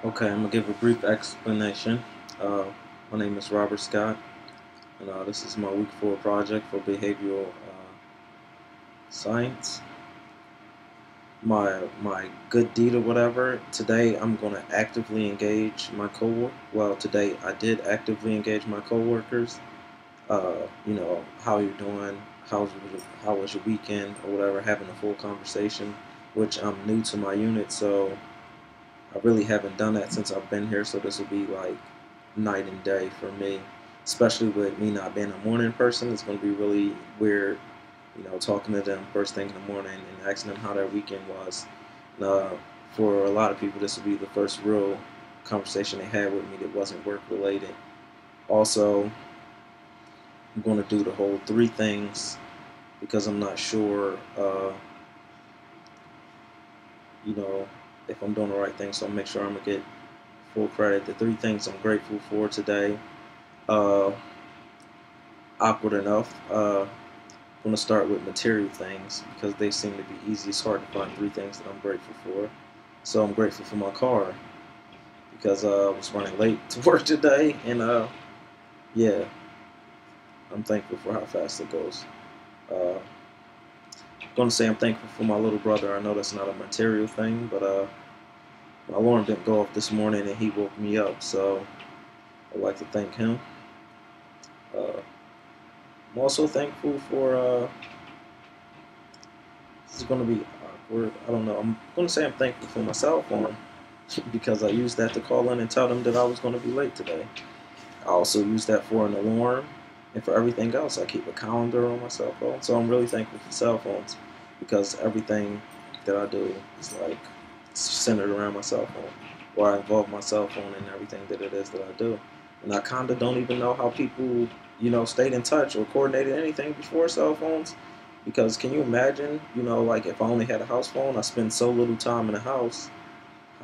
Okay, I'm gonna give a brief explanation. Uh, my name is Robert Scott, and this is my week 4 project for behavioral science. My good deed or whatever. Today, I'm gonna actively engage my coworker. Well, today I did actively engage my coworkers. How you're doing? How was your weekend or whatever? Having a full conversation, which I'm new to my unit, so I really haven't done that since I've been here, so this will be like night and day for me. Especially with me not being a morning person, it's going to be really weird, talking to them first thing in the morning and asking them how their weekend was. Uh, for a lot of people, this will be the first real conversation they had with me that wasn't work related. Also, I'm going to do the whole three things because I'm not sure, you know, if I'm doing the right thing, so I'll make sure I'm going to get full credit. The three things I'm grateful for today. Uh, Awkward enough. I'm going to start with material things because they seem to be easy. It's hard to find three things that I'm grateful for. So I'm grateful for my car because I was running late to work today, and yeah, I'm thankful for how fast it goes. I'm going to say I'm thankful for my little brother. I know that's not a material thing, but my alarm didn't go off this morning and he woke me up, so I'd like to thank him. Uh, I'm also thankful for this is going to be awkward. I don't know. I'm going to say I'm thankful for my cell phone because I used that to call in and tell them that I was going to be late today. I also use that for an alarm and for everything else. I keep a calendar on my cell phone. So I'm really thankful for cell phones because everything that I do is like centered around my cell phone, or I involve my cell phone in everything that it is that I do. And I kind of don't even know how people, stayed in touch or coordinated anything before cell phones. Because can you imagine, like if I only had a house phone, I spend so little time in the house,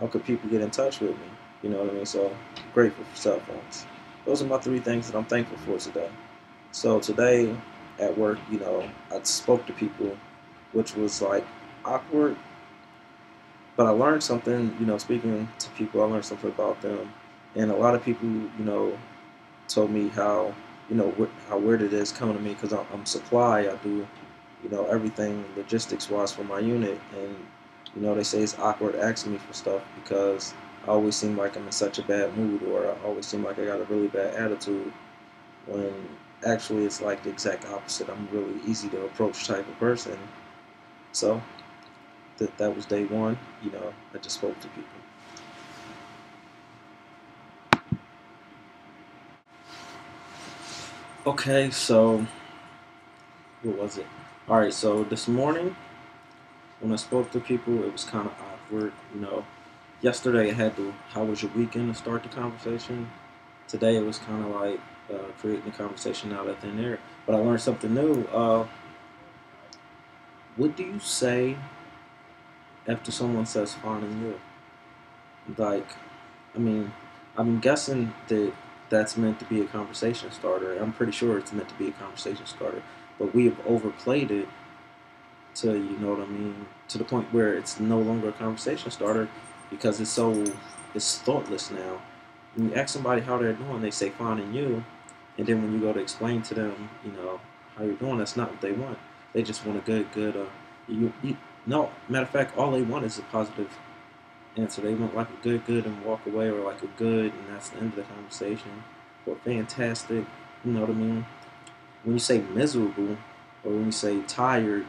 how could people get in touch with me? You know what I mean? So I'm grateful for cell phones. Those are my three things that I'm thankful for today. So today at work, I spoke to people, which was like awkward, but I learned something, speaking to people, I learned something about them. And a lot of people, told me how, how weird it is coming to me because I'm supply. I do, everything logistics wise for my unit. And, they say it's awkward asking me for stuff because I always seem like I'm in such a bad mood or I always seem like I got a really bad attitude when actually it's like the exact opposite. I'm a really easy to approach type of person. So that was day one, I just spoke to people. Okay, so what was it? All right, so this morning when I spoke to people, it was kind of awkward. Yesterday I had to, how was your weekend to start the conversation. Today it was kind of like creating a conversation out of thin air. But I learned something new. What do you say after someone says finding you? Like, I mean, I'm guessing that that's meant to be a conversation starter. I'm pretty sure it's meant to be a conversation starter. But we have overplayed it to, what I mean, to the point where it's no longer a conversation starter because it's thoughtless now. When you ask somebody how they're doing, they say fine and you, and then when you go to explain to them, how you're doing, that's not what they want. They just want a good. No, matter of fact, all they want is a positive answer. They want like a good, and walk away, or like a good, and that's the end of the conversation. Or fantastic, you know what I mean? When you say miserable or when you say tired,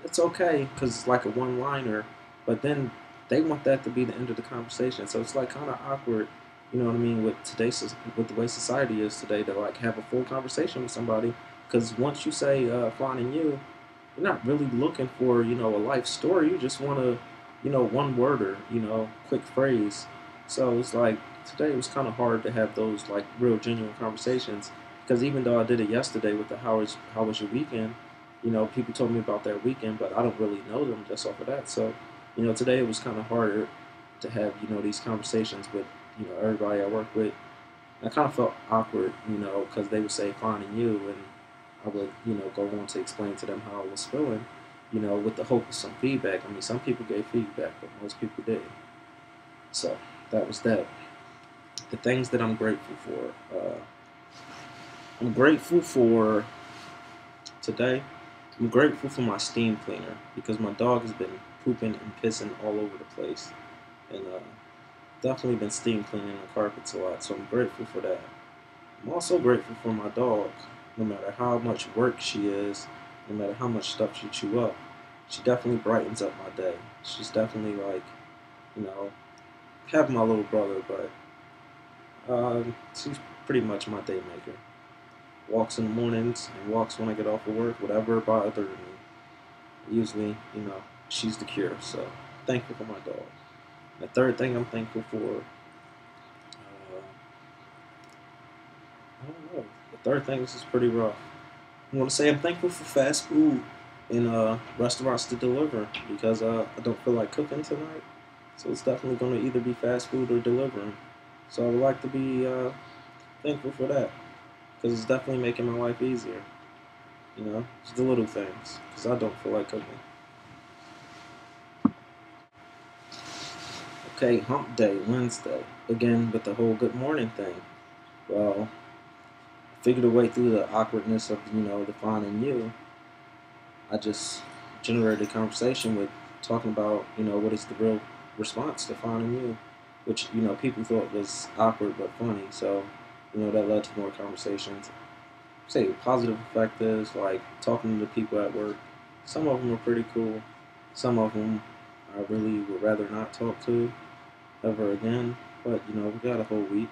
it's okay because it's like a one-liner. But then they want that to be the end of the conversation, so it's like kind of awkward. You know what I mean? With the way society is today, to like have a full conversation with somebody, because once you say finding you, you're not really looking for a life story. You just want to one word or quick phrase. So it's like today it was kind of hard to have those like real genuine conversations because even though I did it yesterday with the how was your weekend, people told me about their weekend, but I don't really know them just off of that. So today it was kind of harder to have these conversations with everybody I work with. I kind of felt awkward, because they would say finding you, and I would go on to explain to them how I was feeling, with the hope of some feedback. I mean, some people gave feedback, but most people didn't. So that was that. The things that I'm grateful for. I'm grateful for today. I'm grateful for my steam cleaner because my dog has been pooping and pissing all over the place, and definitely been steam cleaning the carpets a lot. So I'm grateful for that. I'm also grateful for my dog. No matter how much work she is, no matter how much stuff she chew up, she definitely brightens up my day. She's definitely like, you know, have my little brother, but she's pretty much my day maker. Walks in the mornings and walks when I get off of work, whatever bothers me. Usually, she's the cure. So thankful for my dog. The third thing I'm thankful for, I don't know. The third thing is just pretty rough. I want to say I'm thankful for fast food and restaurants to deliver because I don't feel like cooking tonight. So it's definitely going to either be fast food or delivering. So I would like to be thankful for that because it's definitely making my life easier. Just the little things because I don't feel like cooking. Okay, hump day, Wednesday. Again, with the whole good morning thing. Well, I figured a way through the awkwardness of, defining you. I just generated a conversation with talking about, what is the real response to finding you, which, people thought was awkward but funny. So, that led to more conversations. Say positive effect is like talking to the people at work. Some of them are pretty cool. Some of them I really would rather not talk to ever again. But, we got a whole week.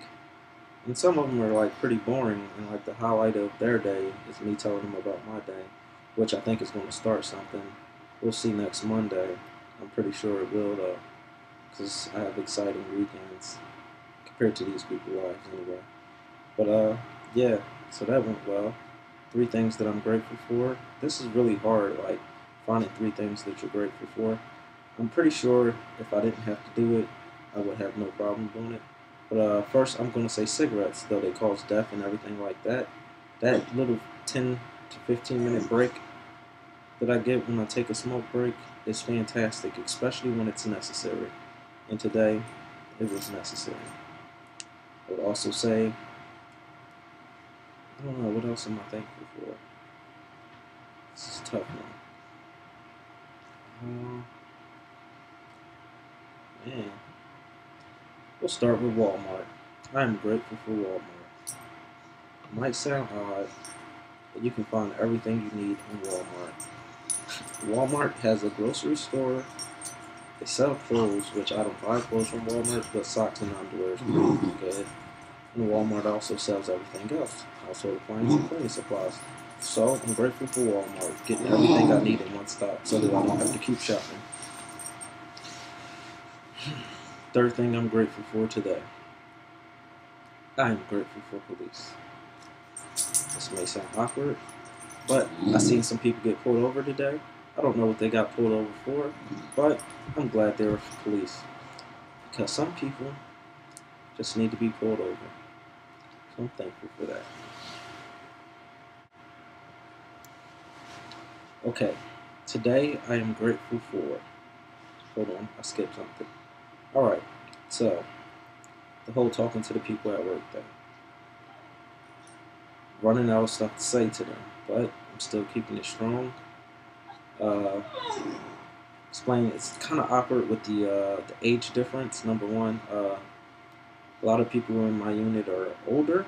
And some of them are like pretty boring, and like the highlight of their day is me telling them about my day, which I think is going to start something. We'll see next Monday. I'm pretty sure it will though, because I have exciting weekends compared to these people's lives anyway. But yeah, so that went well. Three things that I'm grateful for. This is really hard, like finding three things that you're grateful for. I'm pretty sure if I didn't have to do it, I would have no problem doing it. But first, I'm going to say cigarettes, though they cause death and everything like that. That little 10 to 15-minute break that I get when I take a smoke break is fantastic, especially when it's necessary. And today, it was necessary. I would also say, I don't know, what else am I thankful for? This is a tough one. Man, we'll start with Walmart. I am grateful for Walmart. It might sound odd, but you can find everything you need in Walmart. Walmart has a grocery store. They sell clothes, which I don't buy clothes from Walmart, but socks and underwear is pretty good. And Walmart also sells everything else, household appliances and cleaning supplies. So I'm grateful for Walmart, getting everything I need in one stop so that I don't have to keep shopping. Third thing I'm grateful for today. I am grateful for police. This may sound awkward, but I seen some people get pulled over today. I don't know what they got pulled over for, but I'm glad they were police. Because some people just need to be pulled over. So I'm thankful for that. Okay, today I am grateful for. Hold on, I skipped something. Alright, so the whole talking to the people at work thing. Running out of stuff to say to them, but I'm still keeping it strong. Explain it's kind of awkward with the age difference. Number one, a lot of people in my unit are older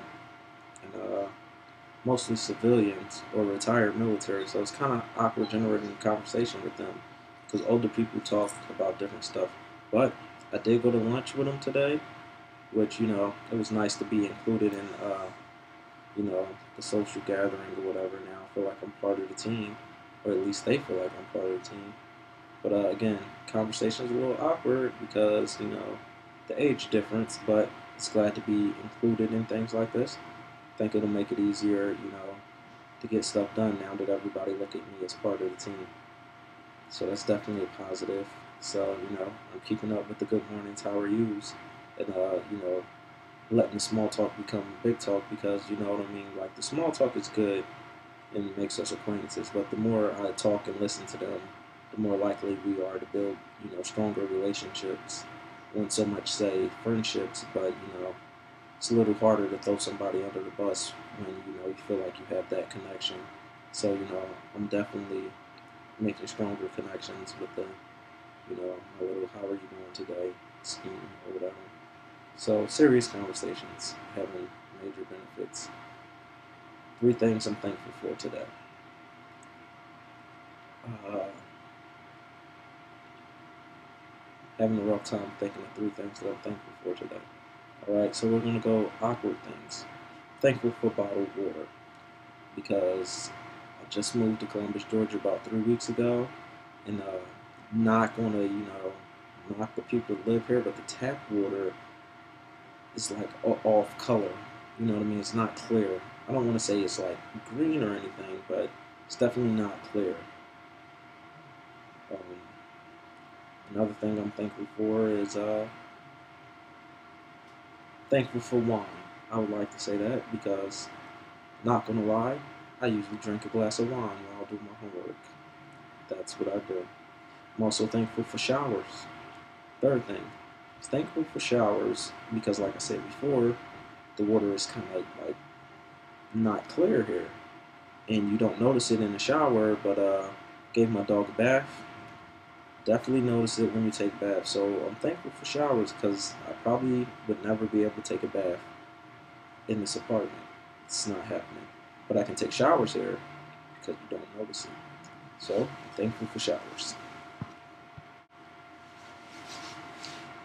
and mostly civilians or retired military, so it's kind of awkward generating a conversation with them because older people talk about different stuff. But I did go to lunch with them today, which it was nice to be included in the social gathering or whatever. Now I feel like I'm part of the team, or at least they feel like I'm part of the team. But again, conversation's a little awkward because, the age difference, but it's glad to be included in things like this. I think it'll make it easier, to get stuff done now that everybody look at me as part of the team. So that's definitely a positive. So, I'm keeping up with the good mornings, how are yous, and, letting the small talk become big talk because, you know what I mean? Like, the small talk is good and makes us acquaintances, but the more I talk and listen to them, the more likely we are to build, stronger relationships wouldn't so much say friendships, but it's a little harder to throw somebody under the bus when you feel like you have that connection. So I'm definitely making stronger connections with the my little how are you doing today scheme or whatever. So serious conversations having major benefits. Three things I'm thankful for today. Uh, Having a rough time thinking of three things that I'm thankful for today. All right, so we're gonna go awkward things. Thankful for bottled water because I just moved to Columbus, Georgia about 3 weeks ago, and not gonna knock the people that live here, but the tap water is like off color. You know what I mean? It's not clear. I don't want to say it's like green or anything, but it's definitely not clear. Um, Another thing I'm thankful for is thankful for wine. I would like to say that because, not gonna lie, I usually drink a glass of wine while I do my homework. That's what I do. I'm also thankful for showers. Third thing, thankful for showers because, like I said before, the water is kind of like not clear here, and you don't notice it in the shower. But gave my dog a bath. Definitely notice it when you take baths. So I'm thankful for showers because I probably would never be able to take a bath in this apartment. It's not happening. But I can take showers here because you don't notice it. So I'm thankful for showers.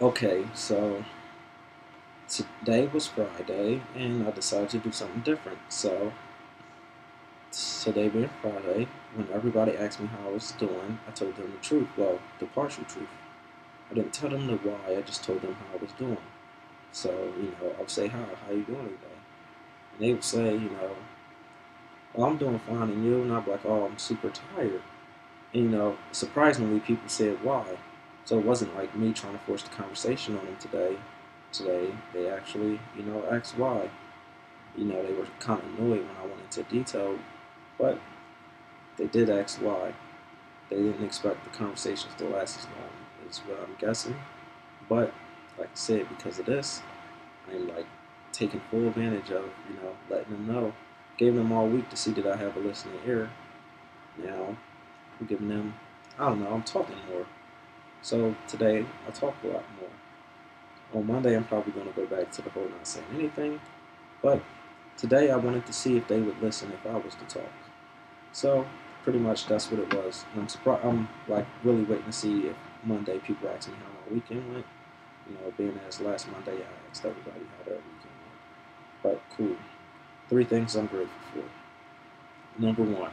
Okay, so today was Friday, and I decided to do something different. So today being Friday, when everybody asked me how I was doing, I told them the truth. Well, the partial truth. I didn't tell them the why. I just told them how I was doing. So I would say, how you doing today? And they would say, well, I'm doing fine, and you? And I'd be like, oh, I'm super tired. And surprisingly, people said why. So it wasn't like me trying to force the conversation on them today. Today, they actually, asked why. They were kind of annoyed when I went into detail, but they did ask why. They didn't expect the conversations to last as long, is what I'm guessing. But like I said, because of this, I'm like taking full advantage of, letting them know. Gave them all week to see that I have a listening ear. Now I'm giving them, I don't know, I'm talking more. So today I talk a lot more. On Monday I'm probably going to go back to the whole not saying anything. But today I wanted to see if they would listen if I was to talk. So pretty much that's what it was. And I'm surprised. I'm like really waiting to see if Monday people ask me how my weekend went. Being as last Monday I asked everybody how their weekend went. But cool. Three things I'm grateful for. Number one,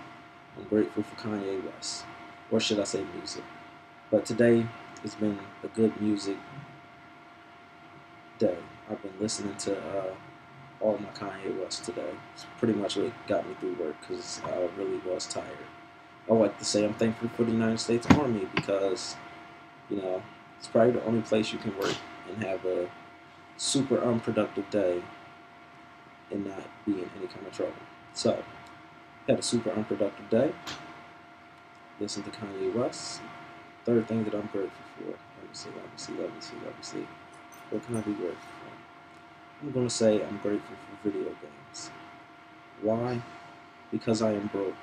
I'm grateful for Kanye West, or should I say music. But today has been a good music day. I've been listening to all my Kanye West today. It's pretty much what got me through work because I really was tired. I like to say I'm thankful for the United States Army because, it's probably the only place you can work and have a super unproductive day and not be in any kind of trouble. So, had a super unproductive day. Listen to Kanye West. Third thing that I'm grateful for. Let me see. What can I be grateful for? I'm going to say I'm grateful for video games. Why? Because I am broke.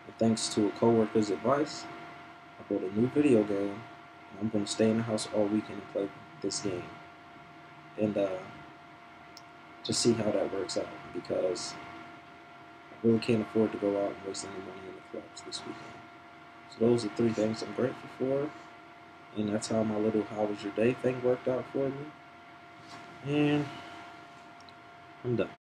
And thanks to a coworker's advice, I bought a new video game. And I'm going to stay in the house all weekend and play this game. And just see how that works out because I really can't afford to go out and waste any money in the clubs this weekend. So those are three things I'm grateful for. And that's how my little how was your day thing worked out for me. And I'm done.